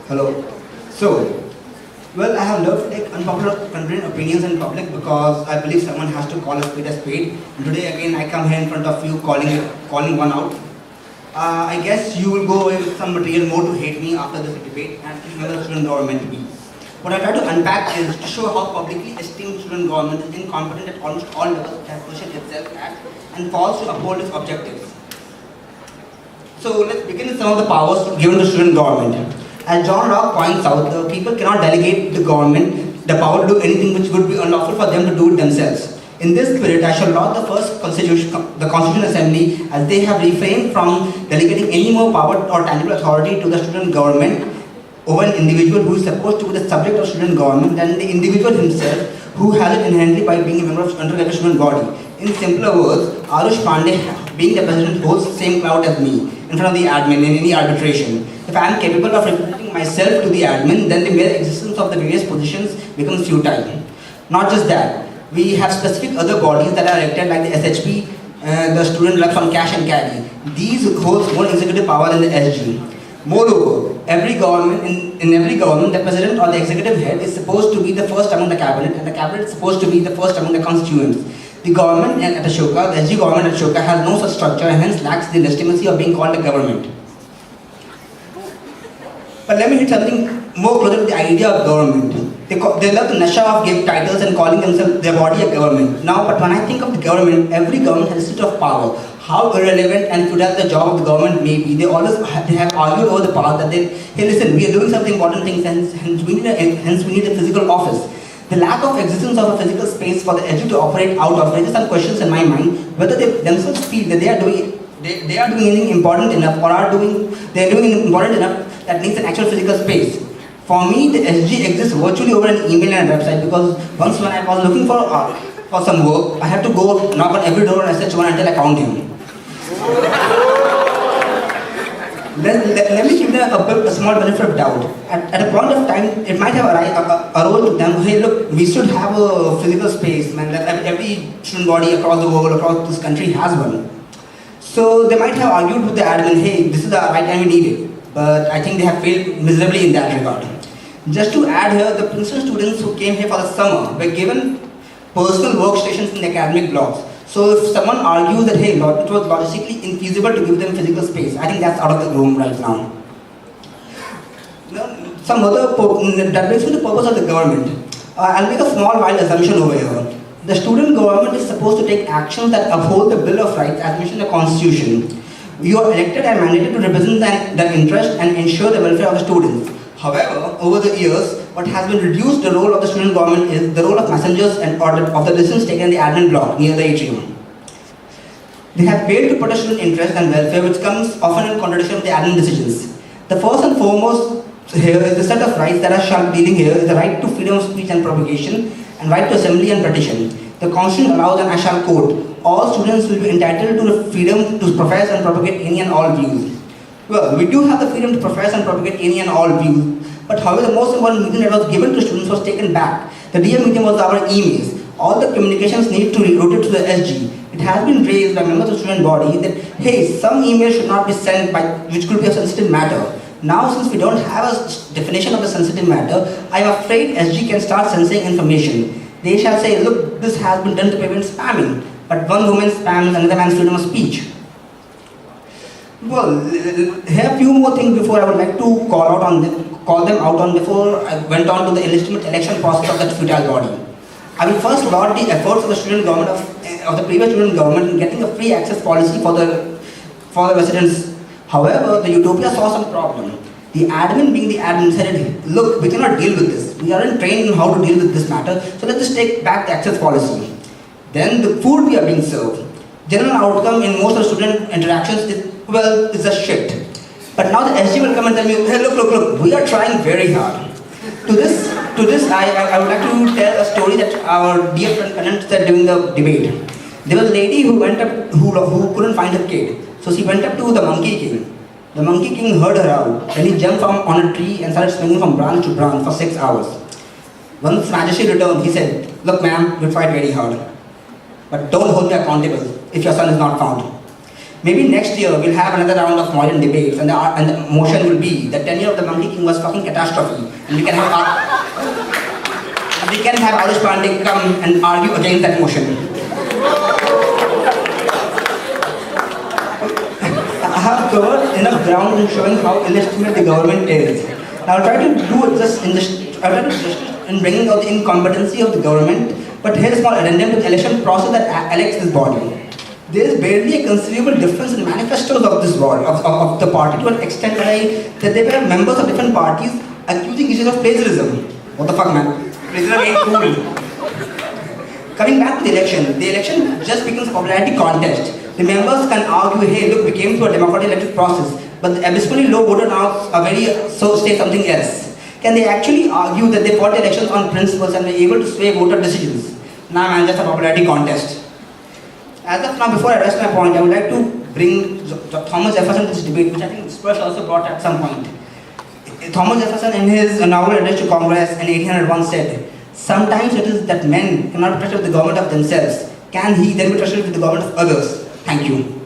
Hello. So, well, I have loved to take unpopular contrarian opinions in public because I believe someone has to call a spade a spade. And today again, I come here in front of you calling one out. I guess you will go away with some material more to hate me after this debate and to remember the student government to be. What I try to unpack is to show how publicly esteemed student government is incompetent at almost all levels it has positioned itself at and fails to uphold its objectives. So let's begin with some of the powers given to student government. As John Locke points out, the people cannot delegate the government the power to do anything which would be unlawful for them to do it themselves. In this spirit, I shall laud the first the Constitutional Assembly, as they have refrained from delegating any more power or tangible authority to the student government over an individual who is supposed to be the subject of student government than the individual himself, who has it inherently by being a member of the student body. In simpler words, Arush Pandey, being the president, holds the same clout as me in front of the admin in any arbitration. If I am capable of representing myself to the admin, then the mere existence of the various positions becomes futile. Not just that, we have specific other bodies that are elected like the SHP, the student left on cash and carry. These hold more executive power than the SG. Moreover, in every government, the president or the executive head is supposed to be the first among the cabinet, and the cabinet is supposed to be the first among the constituents. The government at Ashoka, the SG government at Ashoka, has no such structure and hence lacks the legitimacy of being called a government. But let me hit something more closer to the idea of government. They love the nasha of giving titles and calling themselves their body a government. Now, but when I think of the government, every government has a seat of power. How irrelevant and futile the job of the government may be, they have argued over the past that hey listen, we are doing some important things and hence we need a physical office. The lack of existence of a physical space for the SG to operate out of raises some questions in my mind whether they themselves feel that they are doing anything important enough or they are doing important enough that needs an actual physical space. For me, the SG exists virtually over an email and a website because once when I was looking for some work, I had to go knock on every door and SH1 until I found him. Let me give them a small benefit of doubt. At a point of time, it might have arose to them, hey look, we should have a physical space, man. Every student body across the world, across this country has one. So they might have argued with the admin, hey, this is the right time we need it. But I think they have failed miserably in that regard. Just to add here, the Princeton students who came here for the summer were given personal workstations in the academic blocks. So if someone argues that, hey, it was logistically infeasible to give them physical space, I think that's out of the room right now. That brings me to the purpose of the government. I'll make a small wild assumption over here. The student government is supposed to take actions that uphold the Bill of Rights as mentioned in the Constitution. You are elected and mandated to represent the interest and ensure the welfare of the students. However, over the years, what has been reduced the role of the student government is the role of messengers and of the decisions taken in the admin block near the atrium. They have failed to protect student interest and welfare, which comes often in contradiction with the admin decisions. The first and foremost here is the set of rights that are dealing here is the right to freedom of speech and propagation and right to assembly and petition. The Constitution allows, and I shall quote, all students will be entitled to the freedom to profess and propagate any and all views. Well, we do have the freedom to profess and propagate any and all views, but however the most important medium that was given to students was taken back. The dear medium was our emails. All the communications need to be routed to the SG. It has been raised by members of the student body that, hey, some emails should not be sent which could be a sensitive matter. Now, since we don't have a definition of a sensitive matter, I am afraid SG can start censoring information. They shall say, look, this has been done to prevent spamming, but one woman spams another man's freedom of speech. Well, here are a few more things before I would like to call them out on before I went on to the illegitimate election process of that futile body. I will first laud the efforts of the student government of the previous student government in getting a free access policy for the residents. However, the utopia saw some problem. The admin being the admin said, look, we cannot deal with this. We aren't trained in how to deal with this matter, so let's just take back the access policy. Then the food we are being served. General outcome in most of the student interactions is a shit. But now the SG will come and tell me, hey, look, we are trying very hard. To this, I would like to tell a story that our dear friend Kanan said during the debate. There was a lady who who couldn't find her kid. So she went up to the Monkey King. The Monkey King heard her out. Then he jumped on a tree and started swinging from branch to branch for 6 hours. Once His Majesty returned, he said, look ma'am, you tried very hard. But don't hold me accountable if your son is not found. Maybe next year we'll have another round of Mauryan debates, and the motion will be the tenure of the Monkey King was fucking catastrophe, and we can have Arish Pandey come and argue against that motion. I have covered enough ground in showing how illegitimate the government is. Now I'll try to do just in bringing out the incompetency of the government, but here's a small addendum to the election process that elects this body. There is barely a considerable difference in manifestos of this body, of the party, to an extent that they were members of different parties accusing each other of plagiarism. What the fuck, man? Plagiarism ain't cool. Coming back to the election just becomes a popularity contest. The members can argue, hey, look, we came through a democratic electoral process, but the abysmally low voter turnout so say something else. Can they actually argue that they fought elections on principles and were able to sway voter decisions? Nah, man, just a popularity contest. As of now, before I rest my point, I would like to bring Thomas Jefferson to this debate, which I think Spurs also brought at some point. Thomas Jefferson, in his inaugural address to Congress in 1801, said, "Sometimes it is that men cannot be trusted with the government of themselves. Can he then be trusted with the government of others?" Thank you.